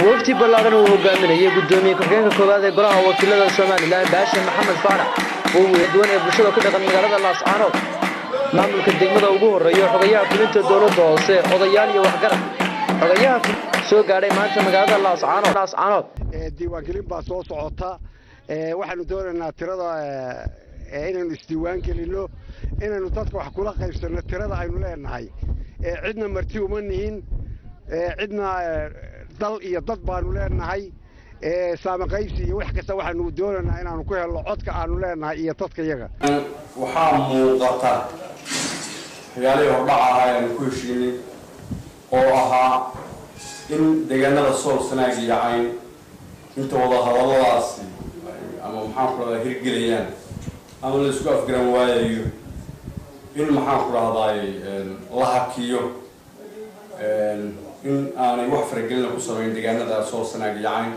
وفتي بلغنا وهجامنا يقدمي كحكي كوباد قراءة وكيلة الصومال لا باشا محمد فارح ودون برشلونة كده قن مقالة الله سبحانه maamulka degmada ugu horeeyo xogayaha fulinta dawladda hoose odayaal iyo waxgarad xogayaha soo gaaray maanta magaalada Laascaanood diiwaangelin baa soo socota waxaanu doonaynaa tirada inaynu isdiiwaan gelino inaynu dadka wax kula qaybsano tirada aynu leenahay cidna marti uma nihin cidna dal iyo dad baanu leenahay saama qaybsi iyo wax kasta waxaanu doonaynaa inaanu ku helno codka aanu leenahay iyo dadka iyaga waxaa muuqata waxyaalihii hordhaca ayaan ku heshiinay oo ahaa in deegaanada sool sanaag iyo cayn inta wada hadalladaasi ama maxaan ku rahdaa hirgelayaan ama la isku afgaran waayayo in maxaan ku rahdaay la hakiyo in aanay wax faragelina ku samayn deegaanada sool sanaag iyo cayn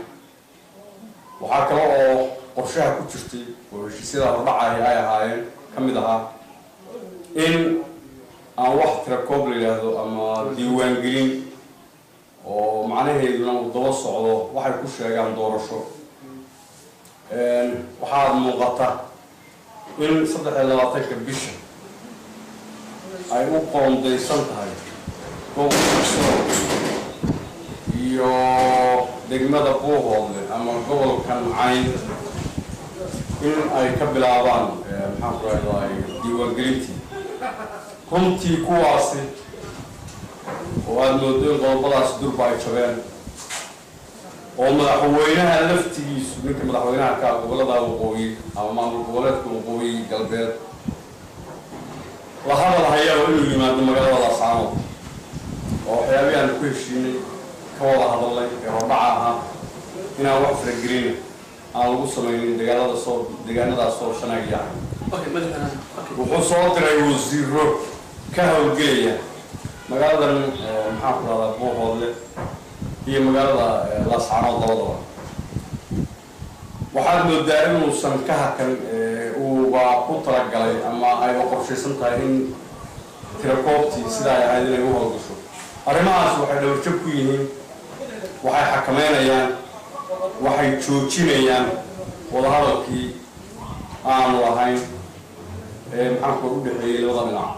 waxaa kale oo qorshaha ku jirtay oo heshiisyada hordhaca ay ahaayeen ka mid ahaa in aan wax tirakoob la yidhaahdo ama diiwaangelin oo macnaheeduna uu daba socdo waxay ku sheegaan doorasho waxaad muuqata in 23-ka bisha ay u qoondaysan tahay gobolka Sool iyo degmada Buuhoodle ama gobolkan Cayn in ay ka bilaabaan maxaan ku raadayay diiwaangelintii runtii kuwaasi oo aad moodeen qodobadaas durba ay jabeen oo madaxweynaha laftigiisu ninka madaxweynaha ka gobolada waqooyi ama maamul goboleedka waqooyi galbeed la hadal hayaa inuu yimaado magaalada Laascaanood oo waxyaabaha aan ku heshiinay ka wada hadalay ee hordhaca ahaa inaan wax faragelin aan lagu samaynin deegaanadaas soo shanaagiya wuxuu soo diray wasiiro ka hawlgelaya magaaladan maxaan ku rahdaa Buuhoodle iyo magaalada Laascaanood labadaba waxaad moodaa inuusan ka hakan uuba ku talagalay ama ay qorshaysan tahay in tirakoobtii sida ay ahayd inay u hawlgasho arrimahaas waxay dhawarjab ku yihiin waxay xakameynayaan waxay joojinayaan wadahadalkii aanu lahayn maxaan ku u dhaxeeyay labada dhinac